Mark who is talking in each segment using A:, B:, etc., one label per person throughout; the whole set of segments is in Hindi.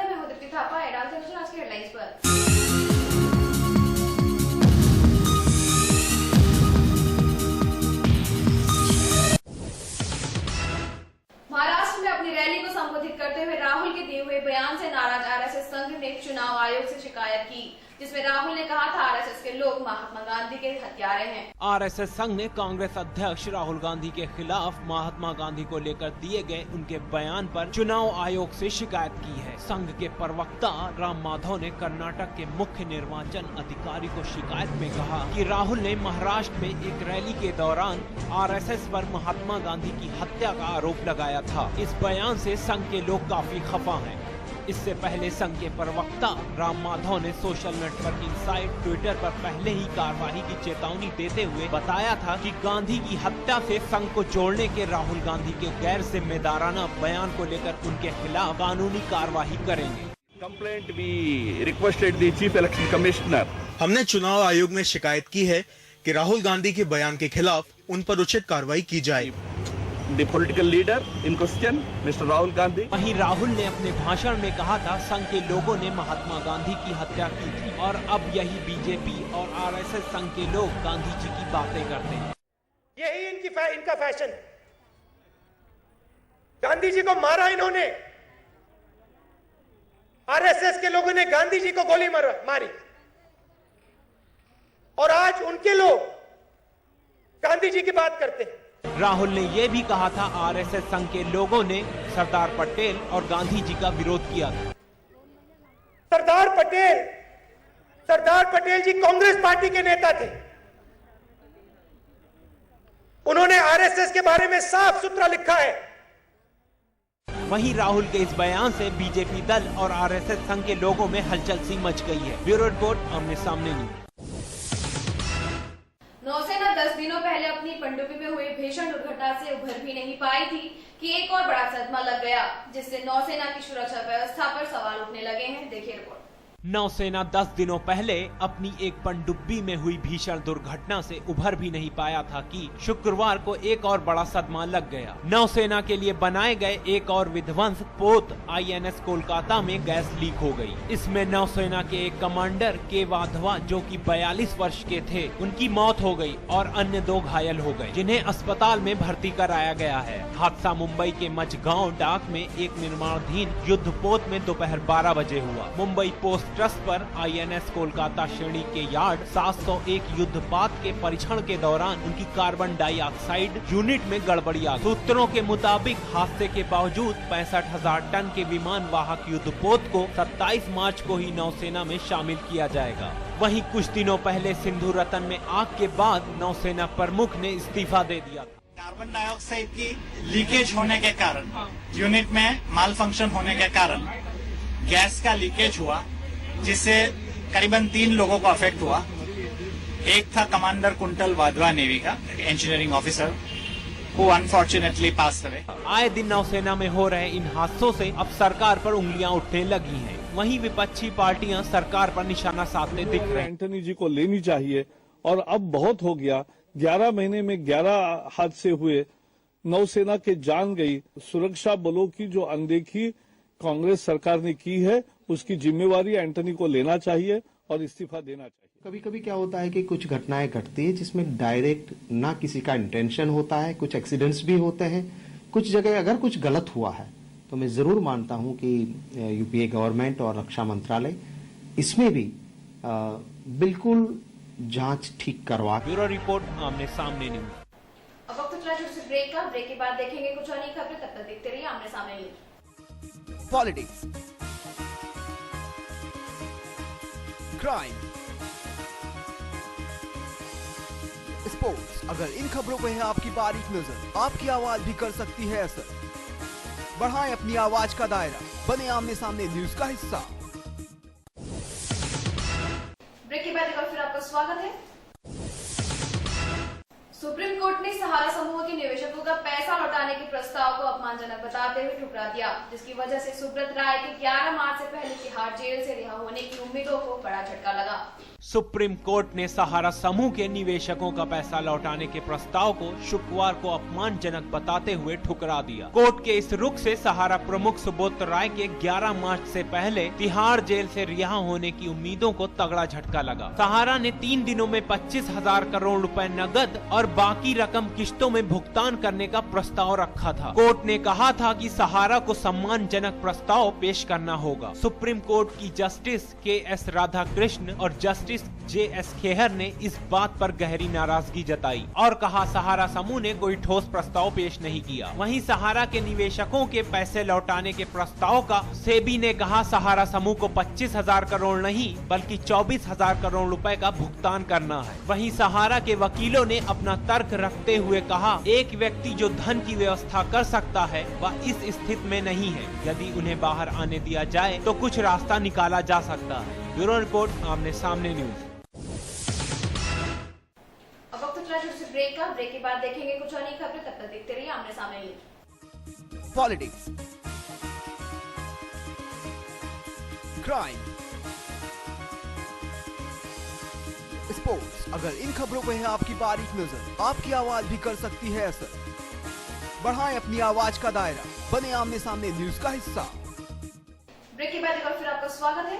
A: नमस्कार, मैं हूं दीप्ति थापा। डालते हैं आज की हेडलाइंस पर। महाराष्ट्र में अपनी रैली को संबोधित करते हुए राहुल के दिए हुए बयान से नाराज आरएसएस संघ ने चुनाव आयोग से शिकायत की, जिसमें राहुल ने कहा था आरएसएस के लोग महात्मा गांधी के हत्यारे हैं।
B: आरएसएस संघ ने कांग्रेस अध्यक्ष राहुल गांधी के खिलाफ महात्मा गांधी को लेकर दिए गए उनके बयान पर चुनाव आयोग से शिकायत की है। संघ के प्रवक्ता राम माधव ने कर्नाटक के मुख्य निर्वाचन अधिकारी को शिकायत में कहा कि राहुल ने महाराष्ट्र में एक रैली के दौरान आरएसएस पर महात्मा गांधी की हत्या का आरोप लगाया था। इस बयान से संघ के लोग काफी खफा हैं। इससे पहले संघ के प्रवक्ता राम माधव ने सोशल नेटवर्किंग साइट ट्विटर पर पहले ही कार्रवाई की चेतावनी देते हुए बताया था कि गांधी की हत्या से संघ को जोड़ने के राहुल गांधी के गैर जिम्मेदाराना बयान को लेकर उनके खिलाफ कानूनी कार्रवाई करेंगे।
C: कंप्लेंट भी requested the chief election commissioner.
D: हमने चुनाव आयोग में शिकायत की है कि राहुल गांधी के बयान के खिलाफ उन पर उचित कार्रवाई की जाए।
C: The political leader in question, Mr. Rahul Gandhi.
B: वहीं राहुल ने अपने भाषण में कहा था संघ के लोगों ने महात्मा गांधी की हत्या की थी और अब यही बीजेपी और आरएसएस संघ के लोग गांधी जी की बातें करते हैं।
E: यही इनका फैशन है। गांधी जी को मारा इन्होंने, आरएसएस के लोगों ने गांधी जी को गोली मारी और आज उनके लोग गांधी जी की बात करते हैं।
B: राहुल ने ये भी कहा था आरएसएस संघ के लोगों ने सरदार पटेल और गांधी जी का विरोध किया था।
E: सरदार पटेल जी कांग्रेस पार्टी के नेता थे। उन्होंने आरएसएस के बारे में साफ सुथरा लिखा है।
B: वहीं राहुल के इस बयान से बीजेपी दल और आरएसएस संघ के लोगों में हलचल सी मच गई है। ब्यूरो रिपोर्ट आमने सामने न्यूज।
A: नौसेना 10 दिनों पहले अपनी पनडुब्बी में हुई भीषण दुर्घटना से उभर भी नहीं पाई थी कि एक और बड़ा सदमा लग गया, जिससे नौसेना की सुरक्षा व्यवस्था पर सवाल उठने लगे हैं। देखिए रिपोर्ट।
B: नौसेना 10 दिनों पहले अपनी एक पनडुब्बी में हुई भीषण दुर्घटना से उभर भी नहीं पाया था कि शुक्रवार को एक और बड़ा सदमा लग गया। नौसेना के लिए बनाए गए एक और विध्वंस पोत आईएनएस कोलकाता में गैस लीक हो गई। इसमें नौसेना के एक कमांडर के वाधवा जो कि 42 वर्ष के थे, उनकी मौत हो गई और अन्य 2 घायल हो गए, जिन्हें अस्पताल में भर्ती कराया गया है। हादसा मुंबई के मझगांव डाक में एक निर्माणाधीन युद्धपोत में दोपहर 12 बजे हुआ। मुंबई पोस्ट ट्रस्ट पर आईएनएस कोलकाता श्रेणी के यार्ड 701 युद्धपात के परीक्षण के दौरान उनकी कार्बन डाइऑक्साइड यूनिट में गड़बड़ी आ गई। सूत्रों के मुताबिक हादसे के बावजूद 65,000 टन के विमान वाहक युद्धपोत को 27 मार्च को ही नौसेना में शामिल किया जाएगा। वहीं कुछ दिनों पहले सिंधु रतन में आग के बाद नौसेना प्रमुख ने इस्तीफा दे दिया।
F: कार्बन डाइऑक्साइड की लीकेज होने के कारण, यूनिट में माल फंक्शन होने के कारण गैस का लीकेज हुआ, जिससे करीबन 3 लोगों को अफेक्ट हुआ। एक था कमांडर कुंटल वाधवा नेवी का engineering officer, who unfortunately passed away।
B: आए दिन नौसेना में हो रहे इन हादसों से अब सरकार पर उंगलियां उठने लगी हैं। वहीं विपक्षी पार्टियां सरकार पर निशाना साधते दिख रहे हैं।
G: एंटनी जी को लेनी चाहिए और अब बहुत हो गया। 11 महीने में 11 हादसे हुए, नौसेना के जान गई। सुरक्षा बलों की जो अनदेखी कांग्रेस सरकार ने की है, उसकी जिम्मेवारी एंटनी को लेना चाहिए और इस्तीफा देना चाहिए।
H: कभी कभी क्या होता है कि कुछ घटनाएं घटती है जिसमें डायरेक्ट ना किसी का इंटेंशन होता है, कुछ एक्सीडेंट्स भी होते हैं। कुछ जगह अगर कुछ गलत हुआ है तो मैं जरूर मानता हूं कि यूपीए गवर्नमेंट और रक्षा मंत्रालय इसमें भी बिल्कुल जांच ठीक करवा।
B: ब्यूरो रिपोर्ट आमने सामने न्यूज।
A: अब वक्त चला छोटे से ब्रेक का। ब्रेक के बाद देखेंगे कुछ अन्य खबरें। तब तक देखते रहिए आमने सामने न्यूज।
I: Politics, crime, sports. अगर इन खबरों पर है आपकी बारीक नजर, आपकी आवाज भी कर सकती है असर। बढ़ाएं अपनी आवाज का दायरा, बने आमने सामने न्यूज का हिस्सा।
A: ब्रेक के बाद एक बार फिर आपका स्वागत है। सुप्रीम कोर्ट ने सहारा समूह के निवेशकों का पैसा लौटाने के प्रस्ताव को अपमानजनक बताते हुए ठुकरा दिया, जिसकी वजह से सुब्रत राय के 11 मार्च से पहले तिहाड़ जेल से रिहा होने की उम्मीदों को बड़ा झटका लगा।
B: सुप्रीम कोर्ट ने सहारा समूह के निवेशकों का पैसा लौटाने के प्रस्ताव को शुक्रवार को अपमानजनक बताते हुए ठुकरा दिया। कोर्ट के इस रुख से सहारा प्रमुख सुब्रत राय के 11 मार्च से पहले तिहाड़ जेल से रिहा होने की उम्मीदों को तगड़ा झटका लगा। सहारा ने 3 दिनों में 25,000 करोड़ रुपए नगद और बाकी रकम किश्तों में भुगतान करने का प्रस्ताव रखा था। कोर्ट ने कहा था कि सहारा को सम्मानजनक प्रस्ताव पेश करना होगा। सुप्रीम कोर्ट की जस्टिस के.एस. राधाकृष्ण और जस्टिस J.S. खेहर ने इस बात पर गहरी नाराजगी जताई और कहा सहारा समूह ने कोई ठोस प्रस्ताव पेश नहीं किया। वहीं सहारा के निवेशकों के पैसे लौटाने के प्रस्ताव का सेबी ने कहा सहारा समूह को 25,000 करोड़ नहीं बल्कि 24,000 करोड़ रुपए का भुगतान करना है। वहीं सहारा के वकीलों ने अपना तर्क रखते हुए कहा एक व्यक्ति जो धन की व्यवस्था कर सकता है वह इस स्थिति में नहीं है। यदि उन्हें बाहर आने दिया जाए तो कुछ रास्ता निकाला जा सकता है। ब्यूरो रिपोर्ट आमने सामने न्यूज।
A: अब वक्त चला छोटे से ब्रेक का। ब्रेक के बाद देखेंगे कुछ और नई खबरें, तब तक देखते रहिए आमने सामने न्यूज।
I: पॉलिटिक्स, क्राइम, स्पोर्ट्स, अगर इन खबरों पे है आपकी बारीक नजर, आपकी आवाज भी कर सकती है असर। बढ़ाएं अपनी आवाज का दायरा, बने आमने सामने न्यूज का हिस्सा।
A: ब्रेक के बाद एक बार फिर आपका स्वागत है।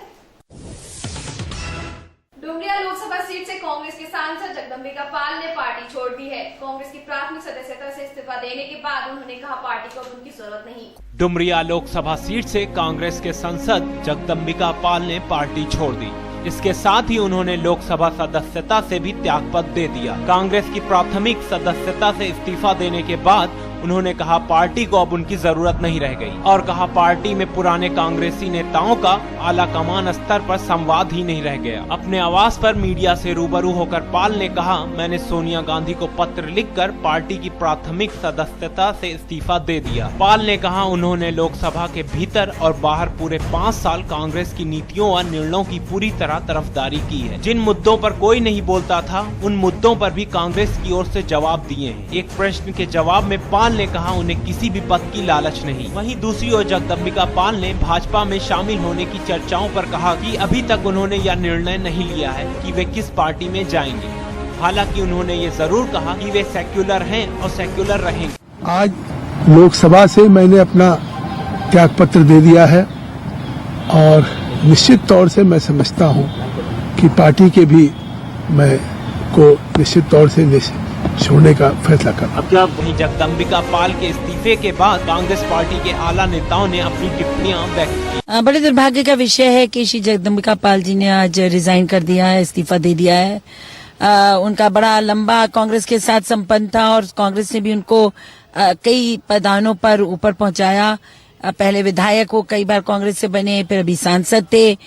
A: डुमरिया लोकसभा सीट से कांग्रेस के सांसद जगदम्बिका पाल ने पार्टी छोड़ दी है। कांग्रेस की प्राथमिक सदस्यता से इस्तीफा देने के बाद उन्होंने कहा पार्टी को अब उनकी जरूरत नहीं।
B: डुमरिया लोकसभा सीट से कांग्रेस के सांसद जगदम्बिका पाल ने पार्टी छोड़ दी। इसके साथ ही उन्होंने लोकसभा सदस्यता से भी त्यागपत्र दे दिया। कांग्रेस की प्राथमिक सदस्यता से इस्तीफा देने के बाद उन्होंने कहा पार्टी को अब उनकी जरूरत नहीं रह गई और कहा पार्टी में पुराने कांग्रेसी नेताओं का आला कमान स्तर पर संवाद ही नहीं रह गया। अपने आवास पर मीडिया से रूबरू होकर पाल ने कहा मैंने सोनिया गांधी को पत्र लिखकर पार्टी की प्राथमिक सदस्यता से इस्तीफा दे दिया। पाल ने कहा उन्होंने लोकसभा के भीतर और बाहर पूरे 5 साल कांग्रेस की नीतियों और निर्णयों की पूरी तरह तरफदारी की है। जिन मुद्दों पर कोई नहीं बोलता था उन मुद्दों पर भी कांग्रेस की ओर से जवाब दिए हैं। एक प्रश्न के जवाब में पाल ने कहा उन्हें किसी भी पद की लालच नहीं। वहीं दूसरी ओर जगदम्बिका पाल ने भाजपा में शामिल होने की चर्चाओं पर कहा कि अभी तक उन्होंने यह निर्णय नहीं लिया है कि वे किस पार्टी में जाएंगे। हालांकि उन्होंने ये जरूर कहा कि वे सेक्युलर हैं और सेक्युलर रहेंगे।
J: आज लोकसभा से मैंने अपना त्यागपत्र दे दिया है और निश्चित तौर से मैं समझता हूँ कि पार्टी के भी मैं को निश्चित तौर से छोड़ने का फैसला करना।
B: अब क्या वहीं जगदम्बिका पाल के इस्तीफे के बाद कांग्रेस पार्टी के आला नेताओं ने अपनी टिप्पणियां व्यक्त की।
K: बड़े दुर्भाग्य का विषय है कि श्री जगदम्बिका पाल जी ने आज रिजाइन कर दिया है, इस्तीफा दे दिया है। उनका बड़ा लंबा कांग्रेस के साथ संबंध था और कांग्रेस ने भी उनको कई पदानों पर ऊपर पहुंचाया। पहले विधायक हो, कई बार कांग्रेस से बने, फिर अभी सांसद थे।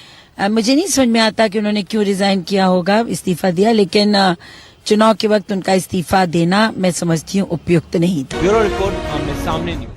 K: मुझे नहीं समझ में आता कि उन्होंने क्यों रिजाइन किया होगा, इस्तीफा दिया, लेकिन चुनाव के वक्त उनका इस्तीफा देना मैं समझती हूँ उपयुक्त नहीं था।
B: ब्यूरो रिपोर्ट आमने सामने न्यूज।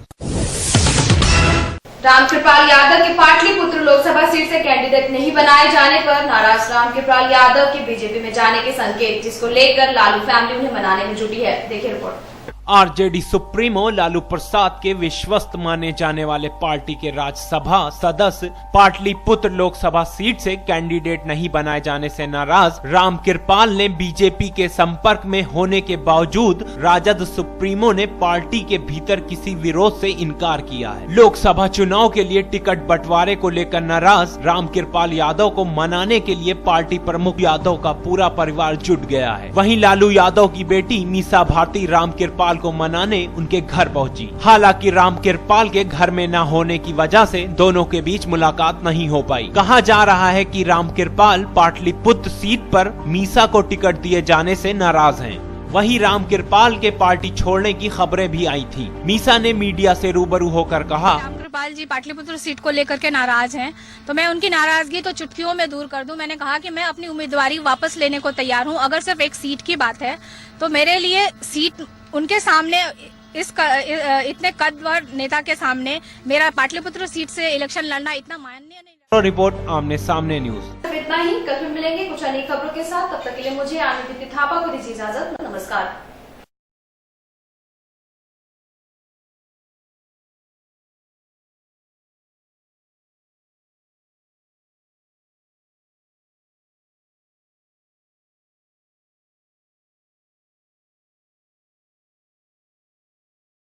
A: रामकृपाल यादव के पाटलिपुत्र लोकसभा सीट से कैंडिडेट नहीं बनाए जाने पर नाराज रामकृपाल यादव के बीजेपी में जाने के संकेत, जिसको लेकर लालू फैमिली उन्हें मनाने में जुटी है। देखिए report.
B: RJD supremo Lalu Prasad के विश्वस्त माने जाने वाले पार्टी के राज्यसभा सदस्य पाटलिपुत्र लोकसभा सीट से कैंडिडेट नहीं बनाए जाने से नाराज रामकृपाल ने बीजेपी के संपर्क में होने के बावजूद राजद सुप्रीमो ने पार्टी के भीतर किसी विरोध से इनकार किया है। लोकसभा चुनाव के लिए टिकट बंटवारे को लेकर नाराज रामकृपाल यादव को मनाने के लिए पार्टी प्रमुख यादव का पूरा परिवार जुट गया है। वहीं लालू यादव की बेटी मीसा भारती रामकृपाल को मनाने उनके घर पहुंची। हालांकि रामकृपाल के घर में न होने की वजह से दोनों के बीच मुलाकात नहीं हो पाई। कहा जा रहा है कि रामकृपाल पाटलिपुत्र सीट पर मीसा को टिकट दिए जाने से नाराज हैं। वहीं रामकृपाल के पार्टी छोड़ने की खबरें भी आई थी। मीसा ने मीडिया से रूबरू होकर कहा
L: रामकृपाल जी पाटलिपुत्र सीट को लेकर के नाराज हैं, तो मैं उनकी नाराजगी तो चुटकियों में दूर कर दूं। मैंने कहा कि मैं अपनी उम्मीदवारी वापस लेने को तैयार हूं। अगर सिर्फ एक सीट की बात है तो मेरे लिए सीट उनके सामने इतने कद्वर नेता के सामने मेरा पाटलिपुत्र सीट से इलेक्शन लड़ना इतना मान्य नहीं।
B: रिपोर्ट आमने सामने न्यूज।
A: इतना ही, कल फिर मिलेंगे कुछ अन्य खबरों के साथ। तब तक के लिए मुझे आनंद थापा को दीजिए इजाजत। नमस्कार।